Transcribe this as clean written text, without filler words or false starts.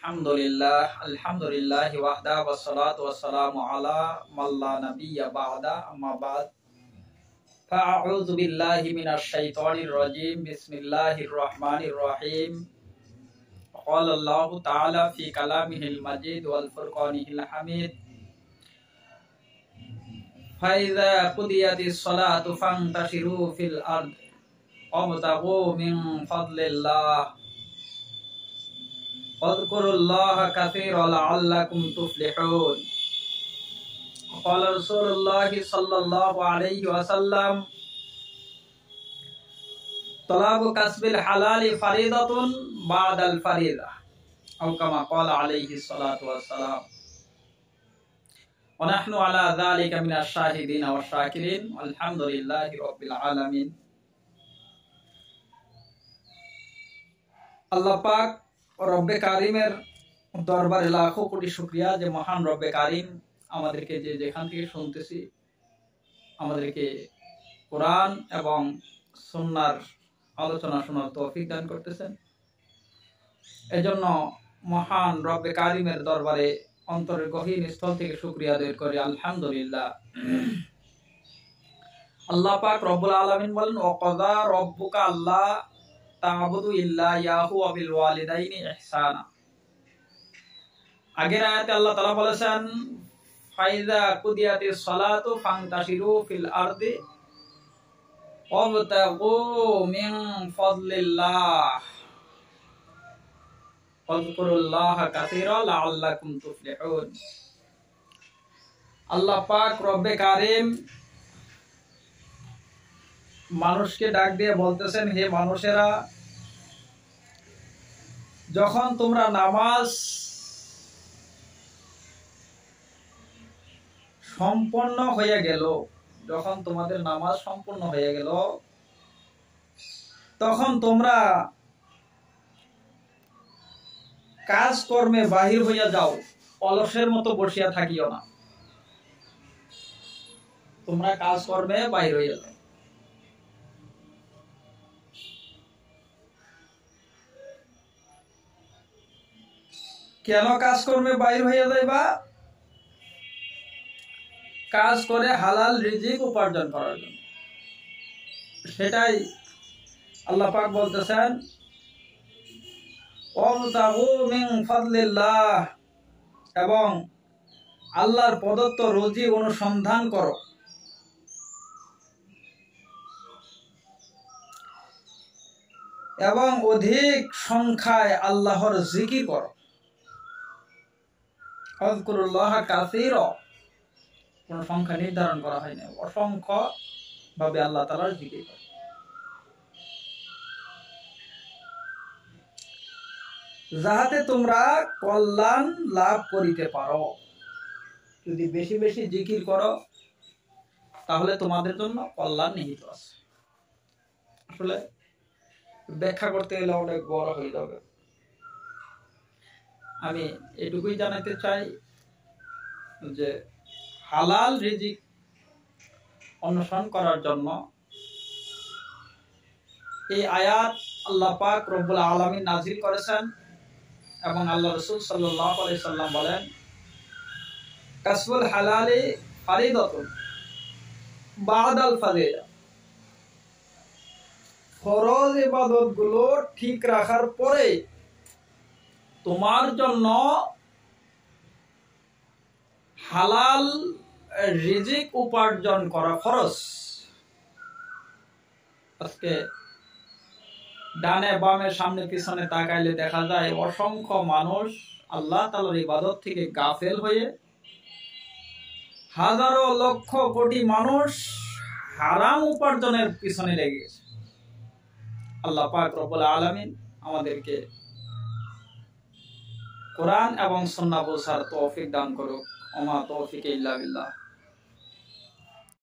আলহামদুলিল্লাহ ওয়াহদা ওয়াসসালাতু ওয়াসসালামু আলা মান লা নাবিয়্যা বা'দা আম্মা বা'দ ফাআউযু বিল্লাহি মিনাশ শাইতানির রাজীম বিসমিল্লাহির রহমানির রহিম ক্বালা আল্লাহু তাআলা ফি কালামিহিল মাজিদ ওয়াল ফুরকানিহিল হামিদ ফাইযা কুদিয়াতিস সালাতু ফান্তাশিরু ফিল আরদি ওয়াবতাগু মিন ফাদলিল্লাহ ওয়াযকুরুল্লাহা কাসীরান লাআল্লাকুম তুফলিহুন। ক্বালা রাসূলুল্লাহি সাল্লাল্লাহু আলাইহি ওয়াসাল্লাম তালাবু কাসবিল হালালি ফারিদাতুন বা'দাল ফারিদা আও কামা ক্বালা আলাইহি সালাতু ওয়াসসালাম। ওয়া নাহনু আলা যালিকা মিনাশ শাহিদিন ওয়াশ শাকিরিন আলহামদুলিল্লাহি রাব্বিল আলামিন। আল্লাহ পাক রব্বে কারিমের দরবারে লাখো কোটি শুকরিয়া যে মহান রব্বে কারিম আমাদেরকে যে যেখান থেকে শুনতেছি আমাদেরকে কোরআন এবং সুন্নাহর আলোচনা শোনার তৌফিক দান করতেছেন। এজন্য মহান রব্বে কারিমের দরবারে অন্তরের গহীন স্থল থেকে শুকরিয়া আদায় করি আলহামদুলিল্লাহ। আল্লাহ পাক রব্বুল আলামিন বলেন ওয়াকাযা রব্বুকা আল্লাহ তা'বুদু ইল্লা ইয়াহু ওয়া বিল ওয়ালিদাইনি ইহসানা। আগের আয়াতে আল্লাহ তাআলা বলেছেন ফাইযা কুদিয়াতিস সালাতু ফান্তাশিরু ফিল আরদি ওয়াবতাগু মিন ফাদলিল্লাহ ওয়াযকুরুল্লাহা কাসীরান লাআল্লাকুম তুফলিহুন। আল্লাহ পাক রব্বে কারিম মানুষকে ডাক দিয়ে বলতেছেন, হে মানুষেরা, যখন তোমরা নামাজ সম্পন্ন হয়ে গেল, যখন তোমাদের নামাজ সম্পূর্ণ হয়ে গেল, তখন তোমরা কাজ কর্মে বাহির হইয়া যাও, অলসের মতো বসিয়া থাকিও না। তোমরা কাজ কর্মে বাহির হইয়া যাও। কেন কাজ কর্মে বাইর হয়ে যাইবা? কাজ করে হালাল রিজিক উপার্জন করার জন্য। সেটাই আল্লাহ পাক বলতেছেন ওয়াবতাগু মিন ফাদলিল্লাহ, এবং আল্লাহর প্রদত্ত রুজি অনুসন্ধান করো। এবং অধিক সংখ্যায় আল্লাহর জিকির করো। ওয়াযকুরুল্লাহা কাসীরা, কোন সংখ্যা নির্ধারণ করা হয়নি, অসংখ্য ভাবে আল্লাহ তাআলার জিকির করো। যাহাতে তোমরা কল্যাণ লাভ করিতে পারো। যদি বেশি বেশি জিকির করো তাহলে তোমাদের জন্য কল্যাণ নিহিত আছে। আসলে ব্যাখ্যা করতে গেলে অনেক বড় হয়ে যাবে। আমি এটুকুই জানাতে চাই যে হালাল রিজিক অন্বেষণ করার জন্য এই আয়াত আল্লাহ পাক রব্বুল আলামিন নাযিল করেছেন, এবং আল্লাহ রাসূল সাল্লাল্লাহু আলাইহি সাল্লাম বলেন কাসবুল হালালি ফারিদাতুন বা'দাল ফারিদা। ফরজ ইবাদতগুলো ঠিক রাখার পরে তোমার জন্য হালাল রিজিক উপার্জন করা ফরজ। আজকে ডানে বামে সামনে পিছনে তাকাইলে দেখা যায় অসংখ্য মানুষ আল্লাহ তাআলার ইবাদত থেকে গাফেল হয়ে, হাজারো লক্ষ কোটি মানুষ হারাম উপার্জনের পিছনে লেগে গেছে। আল্লাহ পাক রব্বুল আলামিন আমাদেরকে কোরআন এবং সুন্নাহ বোঝার তৌফিক দান করুক। ওমা তৌফিক ইল্লা বিল্লাহ।